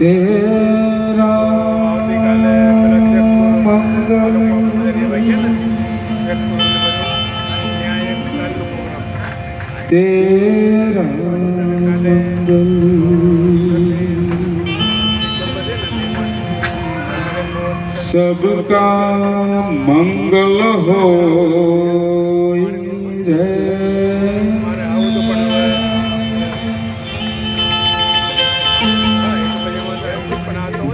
तेरा मंगल तेरा मंगल सबका मंगल हो रे।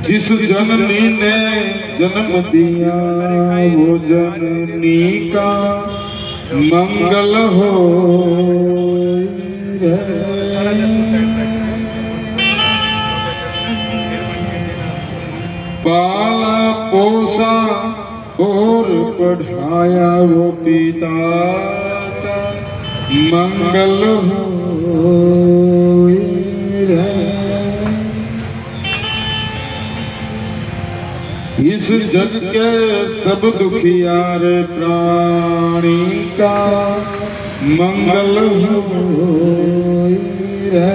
जिस जननी ने जन्म दिया वो जननी का मंगल हो रे। पाला पोसा और पढ़ाया वो पिता का मंगल हो रे। इस जग के सब दुखियार प्राणी का मंगल हो रे।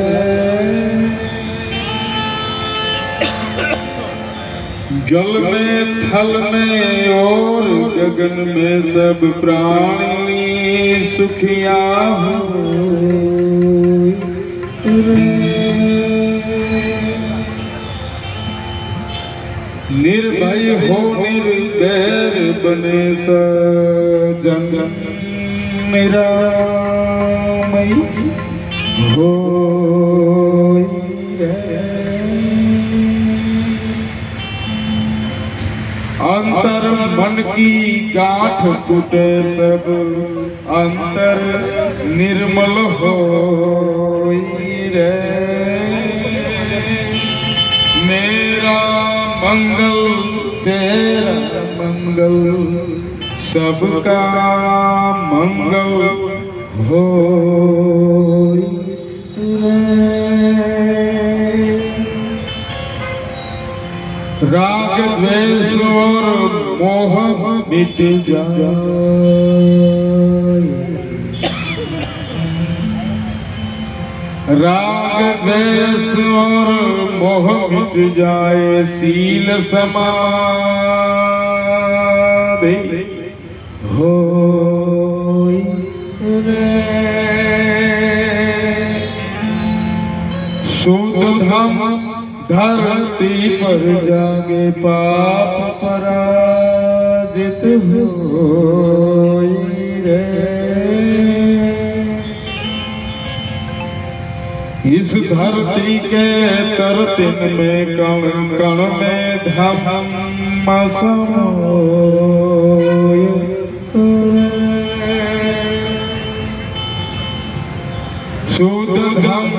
जल में थल में और गगन में सब प्राणी सुखिया हो रे। निर्भय हो निर्भय बने सजन मेरा मई हो रे। अंतर मन की गांठ टूटे सब अंतर निर्मल हो रे। मेरा मंगल तेरा मंगल सबका मंगल हो रे। राग द्वेष और मोह मिट जाए। राग द्वेष और मोह मिट जाए। सील समाधि हो रे। शुद्ध धम धरती पर जागे पाप पराजित हो रे। इस धरती के तरतिन में कण कण में धम्म समोय शुद्ध धम्म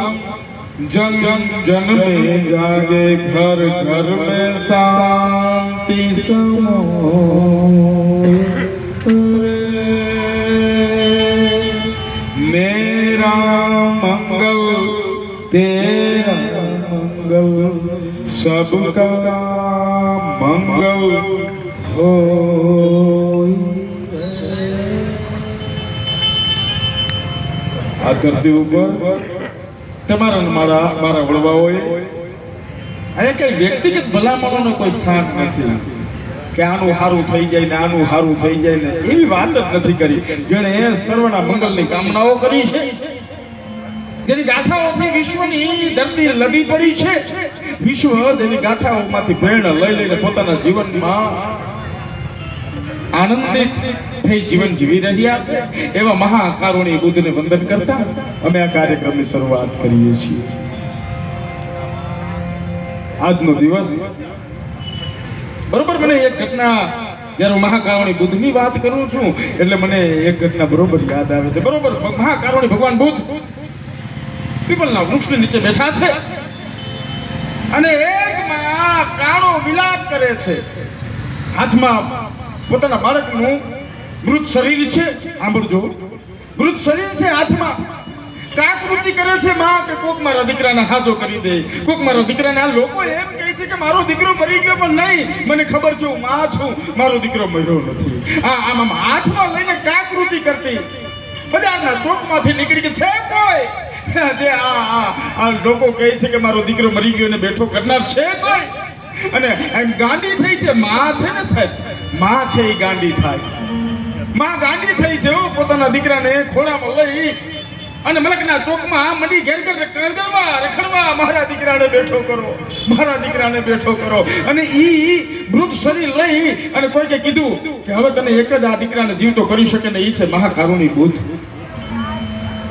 जन जन में जागे घर घर में शांति समोय रे। मेरा मंगल तेरा मंगल सबका मंगल हो आ धरती ઉપર તમારા મારા મારા વડવાઓએ આ કઈ વ્યક્તિગત ભલામણોનો કોઈ સ્થાન નથી કે આનું સારું થઈ જાય ને આનું સારું થઈ જાય ને એવી વાત જ નથી કરી। જેણે સર્વના મંગલની કામનાઓ કરી છે, જેની ગાથાઓથી વિશ્વની ધરતી લદી પડી છે। વિશ્વ જેની ગાથાઓમાંથી પ્રેરણા લઈ લઈને પોતાના જીવનમાં આનંદિત થઈ જીવન જીવી રહ્યા છે એવા મહાકારુણિક બુદ્ધને વંદન કરતા અમે આ કાર્યક્રમની શરૂઆત કરીએ છીએ। આજનો દિવસ બરોબર મને એક ઘટના જ્યારે મહાકારુણિક બુદ્ધની વાત કરું છું એટલે મને એક ઘટના બરોબર યાદ આવે છે। બરોબર મહાકારુણિક ભગવાન બુદ્ધ પીપલના વૃક્ષની નીચે બેઠા છે અને એક માં કાળો વિલાપ કરે છે। હાથમાં પોતાના બાળકનું મૃત શરીર છે, સાંભળજો, મૃત શરીર છે હાથમાં। કાકૃતિ કરે છે માં કે કોક મારા દીકરાને હાજો કરી દે, કોક મારા દીકરાને। આ લોકો એમ કહે છે કે મારો દીકરો મરી ગયો પણ નહીં, મને ખબર છે હું માં છું, મારો દીકરો મર્યો નથી। આમ હાથમાં લઈને કાકૃતિ કરતી બજારના ચોકમાંથી નીકળી કે છે કોઈ જે આ લોકો કહે છે કે મારો દીકરો મરી ગયો ને બેઠો કરનાર છે કોઈ? અને એમ ગાંડી થઈ છે માં છે ને સાહેબ, માં છે એ ગાંડી થાય. માં ગાંડી થઈ છે પોતાના દીકરાને ખોળામાં લઈ અને મલકના ચોકમાં મંડી ઘેર કરવા રખડવા, મારા દીકરાને બેઠો કરો, મારા દીકરાને બેઠો કરો. અને ઈ મૃત શરીર લઈ અને કોઈકે કીધું કે હવે તને એક જ આ દીકરાને જીવતો કરી શકે ને, ઈ છે મહાકારુણી બુદ્ધ.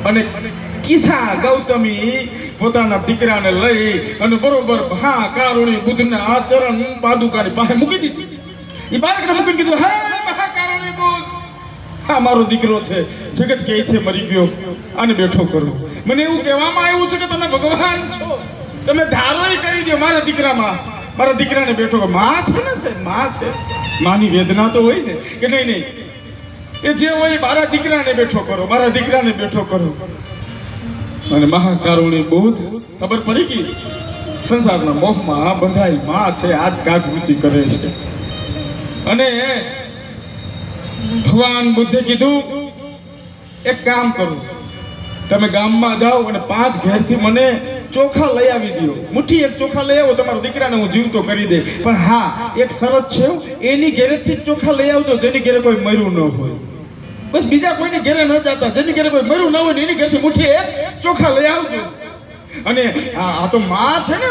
અને કિસા ગૌતમી પોતાના દીકરાને લઈ અને બરોબર મહાકારુણી બુદ્ધના આચરણ પાદુકાની પાસે મૂકી દીધી. ઈ બાળકને મૂકીને કીધું, હે મહાકારુણી બુદ્ધ, આ મારો દીકરો છે, જગત કહે છે મરી ગયો, આને બેઠો કરો. મને એવું કહેવામાં આવ્યું છે કે તમે ભગવાન છો, તમે ધારોય કરી દો મારા દીકરામાં, મારા દીકરાને બેઠો કરો. માં છે ને સાહેબ, માં છે, માની વેદના તો હોય ને કે નહીં નહીં, એ જે હોય મારા દીકરાને બેઠો કરો, મારા દીકરાને બેઠો કરો. અને મહાકારુણી બુદ્ધ ખબર પડી ગઈ સંસારના મોહમાં બંધાઈ માં છે, આજ કાગવૃત્તિ કરે છે. અને ભગવાન બુદ્ધે કીધું એક કામ કરો, તમે ગામમાં જાઓ અને 5 ઘેરથી મને ચોખા લઈ આવી દો, મુઠ્ઠી એક ચોખા લઈ આવો, તમારા દીકરાને હું જીવતો કરી દે. પણ હા, એક શરત છે, એની ઘેરેથી જ ચોખા લઈ આવજો જેની ઘેરે કોઈ મર્યું ન હોય. બસ બીજા કોઈને ઘેરે ન જતા, જેની ઘેરે કોઈ મર્યું ન હોય એની ઘેરથી મુઠ્ઠી એક ચોખા લઈ આવજો. અને આ તો માં છે ને,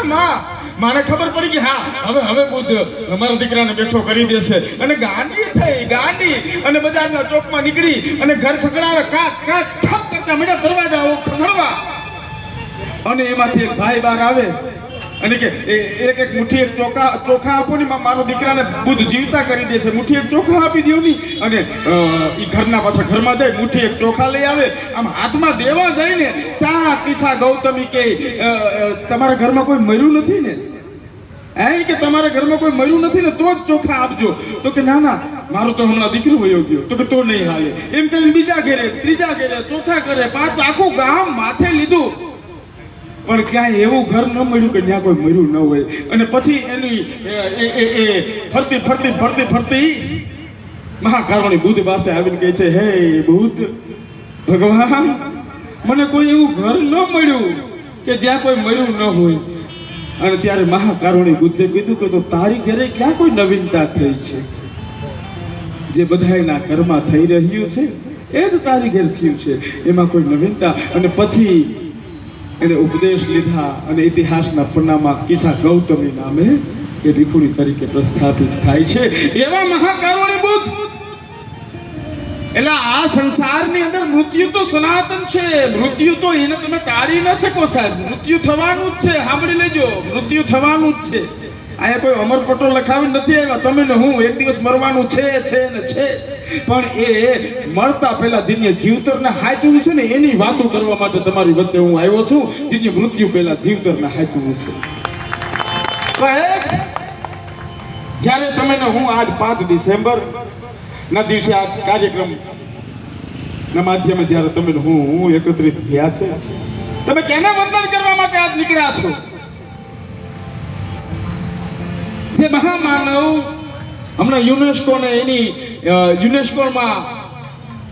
માને ખબર પડી કે હા હવે બુદ્ધ મારા દીકરાને બેઠો કરી દેશે. અને ગાંડી થઈ, ગાંડી અને બજારના ચોકમાં નીકળી અને ઘર ખકડાવે, કાટ કાટ ઠપ કરતા મીડા દરવાજાઓ ખખડવા. અને એમાંથી એક ભાઈ બહાર આવે અને કે એક મુઠ્ઠી એક ચોખા આપો ને, મારો દીકરાને બુદ્ધ જીવતા કરી દેશે, મુઠ્ઠી એક ચોખા આપી દો ની. અને એ ઘરના પાછા ઘરમાં જાય, મુઠ્ઠી એક ચોખા લઈ આવે, આમ હાથમાં દેવા જાય ને ત્યાં કિસ્સા ગૌતમી કે તમારા ઘરમાં કોઈ મર્યું નથી ને, કે તમારા ઘરમાં કોઈ મર્યું નથી ને તો જ ચોખા આપજો. તો કે ના ના, મારો તો હમણાં દીકરો વયો ગયો. તો કે તો નહીં હાલે. એમ કરીને બીજા ઘેરે, ત્રીજા ઘેરે, ચોથા ઘરે, આખું ગામ માથે લીધું, પણ ક્યાંય એવું ઘર ન મળ્યું કે ત્યાં કોઈ મર્યું ન હોય. અને પછી એની ફરતી ફરતી ફરતી ફરતી મહાકારુણી બુદ્ધ પાસે આવીને કહે છે, હે બુદ્ધ ભગવાન, મને કોઈ એવું ઘર ન મળ્યું કે જ્યાં કોઈ મર્યું ન હોય. અને ત્યારે મહાકારુણી બુદ્ધે કીધું કે તો તારી ઘરે ક્યાં કોઈ નવીનતા થઈ છે? જે બધાયના ઘરમાં થઈ રહ્યું છે એ જ તારી ઘેર થયું છે, એમાં કોઈ નવીનતા. અને પછી એને ઉપદેશ લીધા અને ઇતિહાસના પન્નામાં કિસ્સા ગૌતમી નામે એ ભિખુણી તરીકે પ્રસ્થાપિત થાય છે. એવા મહાકારુણી બુદ્ધ. એટલે આ સંસારની અંદર મૃત્યુ તો સનાતન છે, મૃત્યુ તો એને તમે ટાળી ન શકો સાહેબ, મૃત્યુ થવાનું જ છે. સાંભળી લેજો, મૃત્યુ થવાનું જ છે. અહીંયા કોઈ અમરપટ્ટો લખાવી નથી આવ્યા, તમે ને હું એક દિવસ મરવાનું છે ને છે. પણ એ મળતા પહેલા જેને જીવતરને હાચવું છે ને એની વાતો કરવા માટે તમારી વચ્ચે હું આવ્યો છું, જેને મૃત્યુ પહેલા જીવતરને હાચવું છે. જ્યારે તમે ને હું આજ 5 ડિસેમ્બર ના દિવસે આ કાર્યક્રમ ના માધ્યમે જ્યારે તમે ને હું એકત્રિત થયા છે, તમે કેને વંદન કરવા માટે આજ નીકળ્યા છો? જે મહામાનવ હમણાં યુનેસ્કોને એની યુનેસ્કોમાં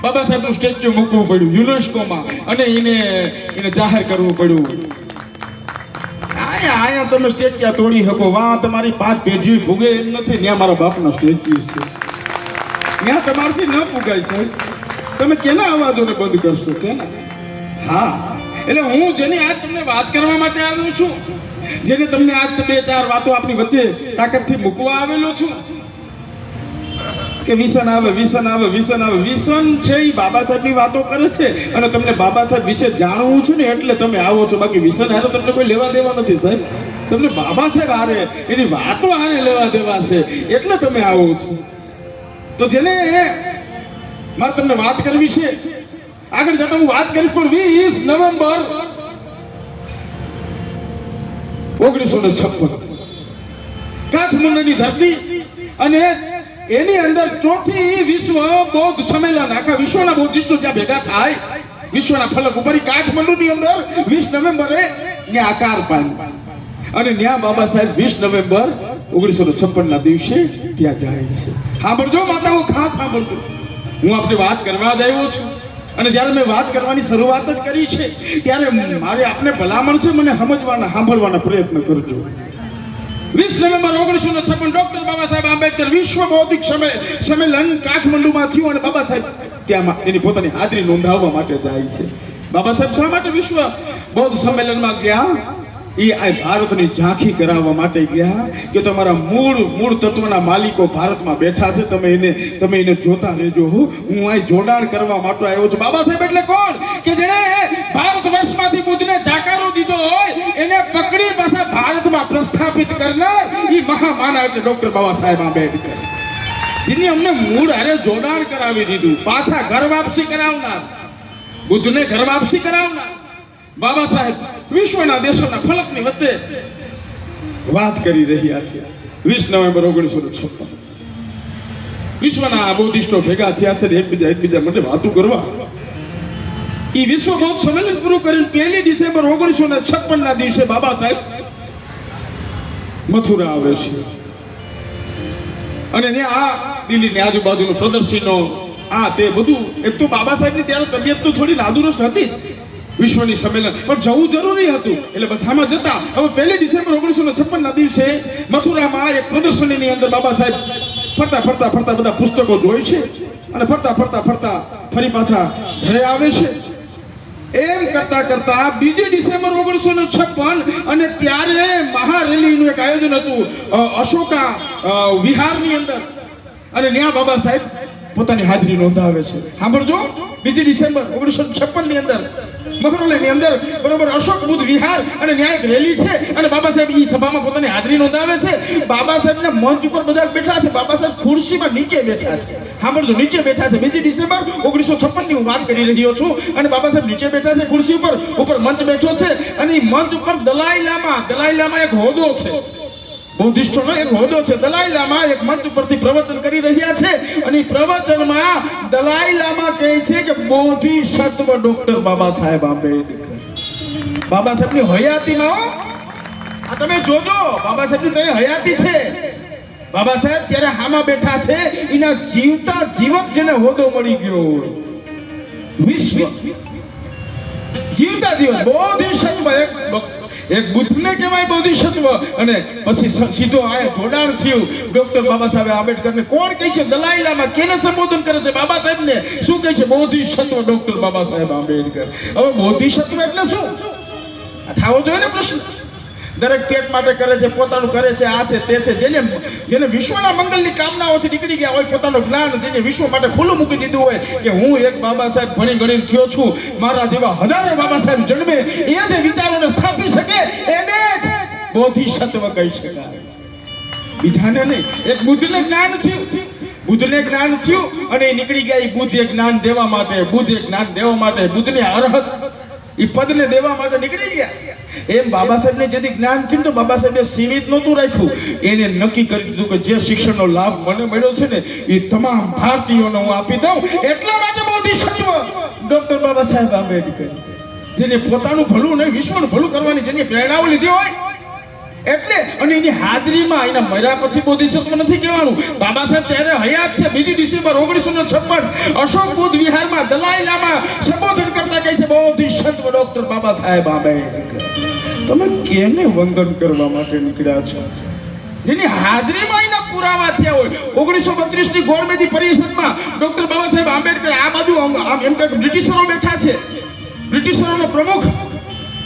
બાબા સાહેબનું સ્ટેચ્યુ મૂકવું પડ્યું યુનેસ્કોમાં, અને એને જાહેર કરવું પડ્યું. અહીંયા તમે સ્ટેચ્યુ તોડી શકો, વાહ તમારી 5 પેઢી ભૂગે એમ નથી. ત્યાં મારા બાપના સ્ટેચ્યુ છે, ત્યાં તમારથી ન પુગાય છે. તમે કેના અવાજોને બંધ કરશો? કેના? હા, એટલે હું જેની આજ તમને વાત કરવા માટે આવ્યો છું, જેને તમને આજ 2-4 વાતો આપણી વચ્ચે તાકાતથી મૂકવા આવેલો છું કે વિસન આવે, વિસન આવે, વિસન આવે. વિસન છે એ બાબા સાહેબની વાતો કરે છે અને તમને બાબા સાહેબ વિશે જાણવું છે ને એટલે તમે આવો છો. બાકી વિસન હારે તમને કોઈ લેવા દેવા નથી સાહેબ, તમને બાબા સાહેબ હારે એની વાતો હારે લેવા દેવા છે એટલે તમે આવો છો. તો જેને મારે તમને વાત કરવી છે, આગળ જતા હું વાત કરીશ, પણ 20 નવેમ્બર 1956 કાઠમંડુની ધરતી અને એની અંદર 4થી વિશ્વ બૌદ્ધ સંમેલન, આખા વિશ્વના બૌદ્ધિસ્ટો જ્યાં ભેગા થાય વિશ્વના ફલક ઉપર, કાઠમંડુની અંદર 20 નવેમ્બરે ત્યાં આકાર પામ્યો. અને ત્યાં બાબા સાહેબ 20 નવેમ્બર 1956 ના દિવસે ત્યાં જાય છે. સાંભળજો માતાઓ, ખાસ સાંભળજો, હું આપની વાત કરવા જ આવ્યો છું. અને જ્યારે મેં વાત કરવાની શરૂઆત જ કરી છે ત્યારે મારે આપને ભલામણ છે, મને સમજવાના સાંભળવાના પ્રયત્ન કરજો. 20 નવેમ્બર 1956 ડોક્ટર બાબા સાહેબ આંબેડકર વિશ્વ બૌદ્ધિક સંમેલન કાઠમંડુમાં થયું અને બાબા સાહેબ ત્યાં એની પોતાની હાજરી નોંધાવવા માટે જાય છે. બાબા સાહેબ શા માટે વિશ્વ બૌદ્ધ સંમેલનમાં ગયા? એ આ ભારતની ઝાંખી કરાવવા માટે ગયા કે તમારા મૂળ તત્વના માલિકો ભારતમાં બેઠા છે, તમે એને જોતા રહેજો. હું અહીં જોડાણ કરવા માટે આવ્યો છું. બાબા સાહેબ એટલે કોણ? કે જેણે ભારત વર્ષમાંથી બુદ્ધને જાકારો દીધો હોય એને પકડી પાછા ભારતમાં પ્રસ્થાપિત કરનાર એ મહામાનવ એટલે ડોક્ટર બાબા સાહેબ આંબેડકર. જેની અમને મૂળ હારે જોડાણ કરાવી દીધું, પાછા ઘર વાપસી કરાવનાર, બુદ્ધને ઘર વાપસી કરાવનાર બાબા સાહેબ વિશ્વના દેશોના ફલકની વચ્ચે વાત કરી રહ્યા છે. 20 નવેમ્બર 1956 વિશ્વના બૌદ્ધિસ્ટો ભેગા થયા છે એકબીજા માટે વાતો કરવા. એ વિશ્વ બૌદ્ધ સંમેલન પૂરું કરીને 1 ડિસેમ્બર 1956 ના દિવસે બાબા સાહેબ મથુરા આવે છે અને ને આ દિલ્હીની આજુબાજુનું પ્રદર્શનો આ તે બધું. એક તો બાબા સાહેબની ત્યારે તબિયત તો થોડી નાદુરસ્ત હતી વિશ્વની સંમેલન, પણ જવું જરૂરી હતું એટલે બધામાં જતા. હવે 1 ડિસેમ્બર 1956 ના દિવસે મથુરામાં એક પ્રદર્શનની અંદર બાબા સાહેબ ફરતા બધા પુસ્તકો જોઈ છે અને ફરતા ફરી પાછા ઘરે આવે છે. એમ કરતા 2 ડિસેમ્બર 1956 અને ત્યારે મહારેલીનું એક આયોજન હતું અશોકા વિહારની અંદર અને ત્યાં બાબા સાહેબ પોતાની હાજરી નોંધાવે છે. સાંભળજો, 2 ડિસેમ્બર 1956 ની અંદર મથુરાની અંદર બરોબર અશોક બુદ્ધ વિહાર અને ન્યાય એક રેલી છે અને બાબા સાહેબ એ સભામાં પોતાની હાજરી નોંધાવે છે. બાબા સાહેબના મંચ ઉપર બધા બેઠા છે, બાબા સાહેબ ખુરશીમાં નીચે બેઠા છે. સાંભળજો, નીચે બેઠા છે. 2 ડિસેમ્બર 1956 ની હું વાત કરી રહ્યો છું અને બાબા સાહેબ નીચે બેઠા છે ખુરશી ઉપર મંચ બેઠો છે અને એ મંચ ઉપર દલાઈ લામા એક હોદ્દો છે, બૌદ્ધિસ્ટોનો એક હોદ્દો છે. દલાઈ લામા એક મંચ ઉપરથી પ્રવચન કરી રહ્યા છે અને પ્રવચનમાં દલાઈ લામા કહે છે કે બોધિસત્વ ડોક્ટર બાબા સાહેબ આંબેડકર, બાબા સાહેબની હયાતીમાં આ તમે જોજો, બાબા સાહેબની તો હયાતી છે. બાબા સાહેબ ત્યારે હામાં બેઠા છે, એના જીવતા જીવત જેને હોદ્દો મળી ગયો હોય, વિશ્વ જીવતા જીવત બોધિસત્વ એક બુદ્ધને કહેવાય બોધિસત્વ. અને પછી સીધો આ જોડાણ થયું ડોક્ટર બાબા સાહેબ આંબેડકરને. કોણ કહે છે? દલાઈ લામા. કેને સંબોધન કરે છે? બાબા સાહેબને. શું કહે છે? બોધિસત્વ ડોક્ટર બાબા સાહેબ આંબેડકર. હવે બોધિસત્વ એટલે શું થાવો જોઈએ ને પ્રશ્ન. દરેક પેટ માટે કરે છે, પોતાનું કરે છે, આ છે તે છે. જેને વિશ્વના મંગલની કામનાઓથી નીકળી ગયા હોય, પોતાનું જ્ઞાન જેને વિશ્વ માટે ખુલ્લું મૂકી દીધું હોય કે હું એક બાબા સાહેબ ભણી ગણીને થયો છું, મારા જેવા હજારો બાબા સાહેબ જન્મે, એ જે વિચારોને સ્થાપી શકે એને બોધિસત્વ કહી શકાય, બીજાને નહીં. એક બુદ્ધને જ્ઞાન થયું અને એ નીકળી ગયા. એ બુદ્ધે જ્ઞાન દેવા માટે, બુદ્ધની અરહત એ પદને દેવા માટે નીકળી ગયા. એમ બાબા સાહેબને જેથી જ્ઞાન થયું તો બાબા સાહેબે સીમિત નહોતું રાખ્યું, એને નક્કી કરી દીધું કે જે શિક્ષણનો લાભ મને મળ્યો છે ને એ તમામ ભારતીયોને હું આપી દઉં. એટલા માટે બોધિસત્વ ડોક્ટર બાબા સાહેબ આંબેડકર, જેને પોતાનું ભલું નહીં વિશ્વનું ભલું કરવાની જેની પ્રેરણાઓ લીધી હોય એટલે. અને એની હાજરીમાં એના મર્યા પછી બોધિસત્વ નથી કહેવાનું. બાબા સાહેબ ત્યારે હયાત છે. 2 ડિસેમ્બર 1956 અશોક બુદ્ધ વિહારમાં દલાઈ લામા સંબોધન કરતા કહે છે બોધિસત્વ ડોક્ટર બાબા સાહેબ આંબેડકર. તમે કેને વંદન કરવા માટે નીકળ્યા છો? જેની હાજરીમાં એના પુરાવા થયા હોય. 1932 ની ગોળમેજી પરિષદમાં ડોક્ટર બાબા સાહેબ આંબેડકર આ બાજુ આમ એમ કે બ્રિટિશરો બેઠા છે, બ્રિટિશરોનો પ્રમુખ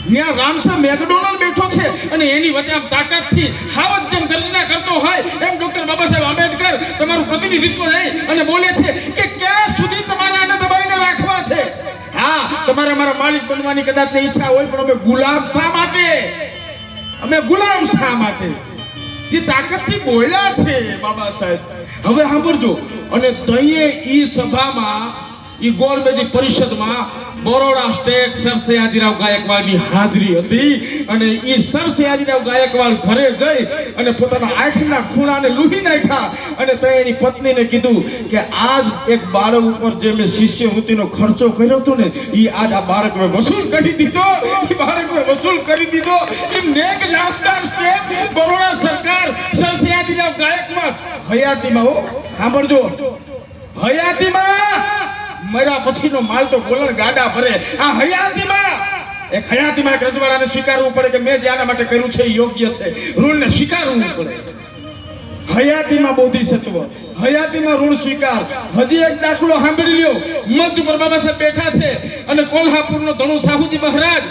ત્યાં રામસા મેકડોનલ્ડ બેઠો છે અને એની વચ્ચે આમ તાકાતથી હાવત જેમ ગર્જના કરતો હોય એમ ડોક્ટર બાબા સાહેબ આંબેડકર તમારું પ્રતિનિધિત્વ થઈ અને બોલે છે કે ક્યાં સુધી તમારે આને દબાઈને રાખવા છે? હા, તમારે અમારા માલિક બનવાની કદાચ ઈચ્છા હોય, પણ અમે ગુલામ શા માટે? જે તાકાતથી બોલ્યા છે બાબા સાહેબ. હવે સાંભળજો. અને તઈએ ઈ સભામાં ઈ ગોળમેજી પરિષદમાં બરોડા સ્ટેટ સર સયાજીરાવ ગાયકવાડની હાજરી હતી અને ઈ સર સયાજીરાવ ગાયકવાડ ઘરે જઈ અને પોતાના આંખના ખૂણાને લૂહી નાખ્યા અને તે એની પત્નીને કીધું કે આજ એક બાળક ઉપર જે મેં શિષ્યવૃત્તિનો ખર્ચો કર્યો હતો ને એ આજ આ બાળકને વસૂલ કરી દીધો. એ નેક નામદાર સ્ટેટ બરોડા સરકાર સર સયાજીરાવ ગાયકવાડ હયાતીમાં, સાંભળજો, હયાતીમાં મર્યા પછીનો માલ તો ગોલણ ગાડા ભરે. આ હયાતીમાં એક રજવાડાને સ્વીકારવું પડે કે મેં જે આના માટે કર્યું છે એ યોગ્ય છે. ઋણને સ્વીકારવું પડે. હયાતીમાં બોધિસત્વ, હયાતીમાં ઋણ સ્વીકાર. હજી એક દાખલો સાંભળી લ્યો. મંચ ઉપર બાબા સાહેબ બેઠા છે અને કોલ્હાપુરનો ધણુ સાહુજી મહારાજ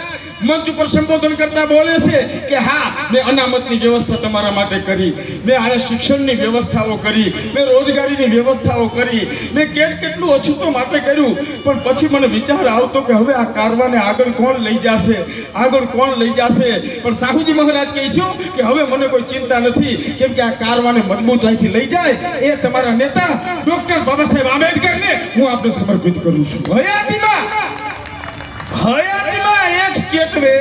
મંચ ઉપર સંબોધન કરતા બોલે છે કે હા, મેં અનામતની વ્યવસ્થા તમારા માટે કરી, મેં આ શિક્ષણની વ્યવસ્થાઓ કરી, મેં રોજગારીની વ્યવસ્થાઓ કરી, મેં કેટલું ઓછું તો માટે કર્યું. પણ પછી મને વિચાર આવતો કે હવે આ કારવાને આગળ કોણ લઈ જશે, આગળ કોણ લઈ જશે. પણ સાહુજી મહારાજ કહે છે કે હવે મને કોઈ ચિંતા નથી, કેમ કે આ કારવાને મજબૂતાઈથી લઈ જાય એ તમારા નેતા ડોક્ટર બાબા સાહેબ આંબેડકરને હું આપને સમર્પિત કરું છું. હયાતીમાં એક સ્ટેટવે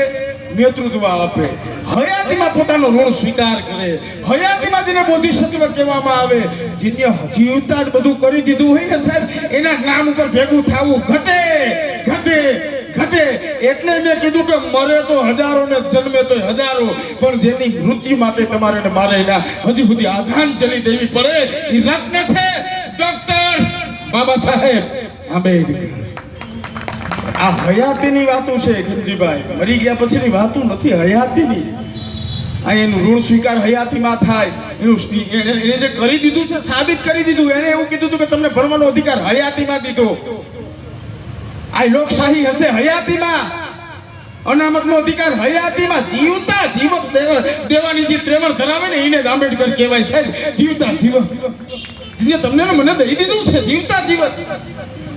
નેતૃત્વ આપે, હયાતીમાં પોતાનો ઋણ સ્વીકાર કરે, હયાતીમાં જેને બોધિસત્વ કહેવામાં આવે, જેને જીવતા જ બધું કરી દીધું હોય ને સાહેબ, એના નામ ઉપર ભેગું થવું ઘટે. એટલે મેં કીધું કે મરે તો હજારો ને જન્મે તો હજારો, પણ જેની મૃત્યુ માટે તમારે ને મારે એના હજી સુધી આધાંજલિ દેવી પડે એ રત્ન છે ડોક્ટર બાબા સાહેબ આંબેડકર. આ હયાતીની વાતો છે ખીમજીભાઈ, મરી ગયા પછીની વાતો નથી, હયાતીની. આ એનું ઋણ સ્વીકાર હયાતીમાં થાય. એને જે કરી દીધું છે સાબિત કરી દીધું. એને એવું કીધું હતું કે તમને ભણવાનો અધિકાર હયાતીમાં દીધો. આ લોકશાહી હશે હયાતીમાં, અનામતનો અધિકાર હયાતીમાં. જીવતા જીવક દેવાની જે પ્રેમળ ધરાવે ને એને જ આંબેડકર કહેવાય સાહેબ. જીવતા જીવક જેને તમને મને દઈ દીધું છે, જીવતા જીવક.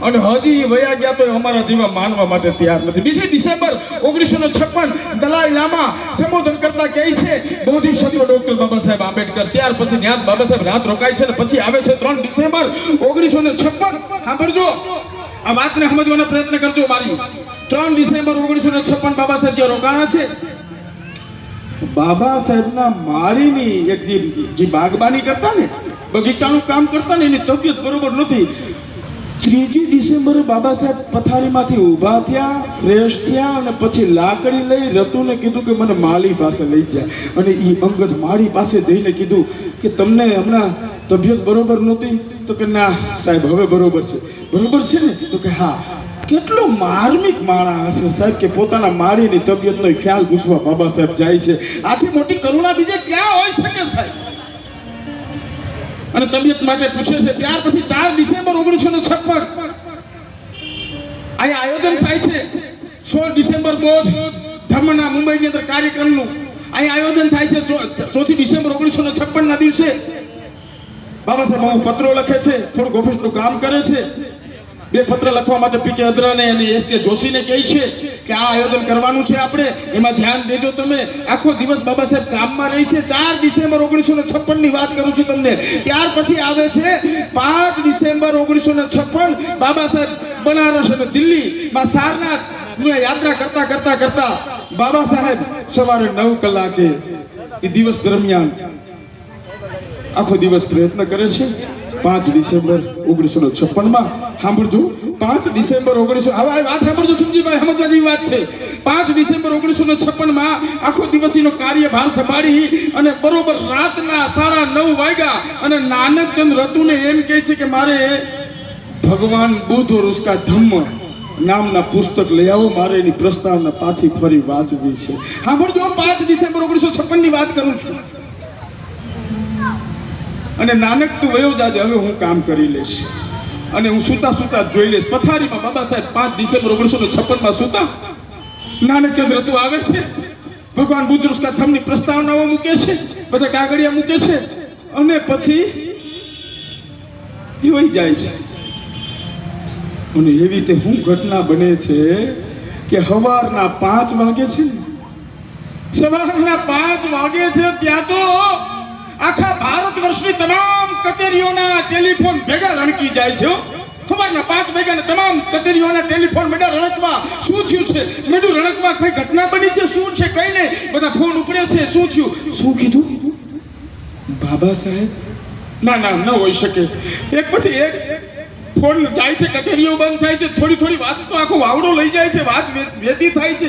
અને હજી વયા ગયા તો અમારા જીવા માનવા માટે તૈયાર નથી. 20 ડિસેમ્બર 1956 દલાઈ લામા સંબોધન કરતા કહે છે બોધિસત્વ ડોક્ટર બાબા સાહેબ આંબેડકર. ત્યાર પછી ત્યાં બાબા સાહેબ રાત રોકાય છે ને પછી આવે છે 3 ડિસેમ્બર 1956. સાંભળજો, આ વાતને સમજવાનો પ્રયત્ન કરજો મારી. 3 ડિસેમ્બર 1956 બાબા સાહેબ જે રોકાણા છે, બાબા સાહેબના માળીની એક જે બાગબાની કરતા ને, બગીચાનું કામ કરતા ને, એની તબિયત બરોબર નથી. 3 ડિસેમ્બરે બાબા સાહેબ પથારીમાંથી ઊભા થયા, ફ્રેશ થયા અને પછી લાકડી લઈ રતુને કીધું કે મને માળી પાસે લઈ જાય. અને એ અંગત માળી પાસે જઈને કીધું કે તમને હમણાં તબિયત બરોબર નહોતી? તો કે ના સાહેબ હવે બરોબર છે. બરોબર છે ને? તો કે હા. કેટલો માર્મિક માણસ હશે સાહેબ કે પોતાના માળીની તબિયતનો ખ્યાલ પૂછવા બાબા સાહેબ જાય છે. આથી મોટી કરુણા બીજે ક્યાં હોઈ શકે સાહેબ? અને તબિયત માટે પૂછે છે. ત્યાર પછી 4 ડિસેમ્બર 1956 અહીંયા આયોજન થાય છે. 16 ડિસેમ્બર બોધ ધર્મના મુંબઈની અંદર કાર્યક્રમનું અહીંયા આયોજન થાય છે. 4 ડિસેમ્બર 1956 ના દિવસે બાબા સાહેબ પત્રો લખે છે, થોડુંક ઓફિસનું કામ કરે છે. 2 પત્ર લખવા માટે પી કે અદરાને અને એસ કે જોશીને કહે છે કે આ આયોજન કરવાનું છે આપણે, એમાં ધ્યાન દેજો તમે. આખો દિવસ બાબા સાહેબ કામમાં રહી છે. 4 ડિસેમ્બર 1956 ની વાત કરું છું તમને. ત્યાર પછી આવે છે 5 ડિસેમ્બર 1956 બાબા સાહેબ બનારસ અને દિલ્હીમાં સારનાથ યાત્રા કરતા બાબા સાહેબ સવારે 9 કલાકે એ દિવસ દરમિયાન આખો દિવસ પ્રયત્ન કરે છે. 5 ડિસેમ્બર 1956 સાંભળજો. 5 ડિસેમ્બર 1900 હવે વાત સાંભળજો ખીમજીભાઈ, સમજવા જેવી વાત છે. 5 ડિસેમ્બર 1956 આખો દિવસીનો કાર્યભાર સંભાળી અને બરોબર રાતના 9:30 વાગ્યા અને નાનકચંદ રતુને એમ કહે છે કે મારે ભગવાન બુદ્ધ और उसका धम्म નામના પુસ્તક લઈ આવો, મારે એની પ્રસ્તાવના પાછી ફરી વાંચવી છે. સાંભળજો, 5 ડિસેમ્બર 1956 ની વાત કરું છું. અને નાનક તું વયો જાજે, હવે હું કામ કરી લઈશ અને હું સુતા જોઈ લઈશ. પથારીમાં બાબા સાહેબ 5 ડિસેમ્બર 1956 સુતા. નાનકચંદ રતુ આવે છે, ભગવાન બુદ્ધ उसका ધમ્મની પ્રસ્તાવનાઓ મૂકે છે, બધા કાગળિયા મૂકે છે અને પછી વહી જાય છે. અને એવી રીતે શું ઘટના બને છે કે સવારના 5 વાગે છે ને, સવારના 5 વાગે છે ત્યાં તો આખા ભારત વર્ષની તમામ કચેરીઓના ટેલિફોન ભેગા રણકી જાય છે. સવારના 5 વાગ્યાના તમામ કચેરીઓના ટેલિફોન મેડા રણકવા. શું થયું છે મેડું? રણકવા કઈ ઘટના બની છે? શું છે? કઈ નહીં. બધા ફોન ઉપડે છે. શું થયું? શું કીધું? બાબા સાહેબ ના ન હોઈ શકે. એક પછી એક ફોન જાય છે, કચેરીઓ બંધ થાય છે. થોડી વાત તો આખો વાવડો લઈ જાય છે, વાત વેદી થાય છે.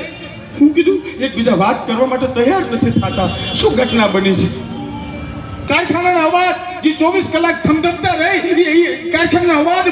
શું કીધું? એકબીજા વાત કરવા માટે તૈયાર નથી થતા. શું ઘટના બની છે? કારખાનાના અવાજ જે 24 કલાક ધમધમતા રહે, એ કારખાનાના અવાજ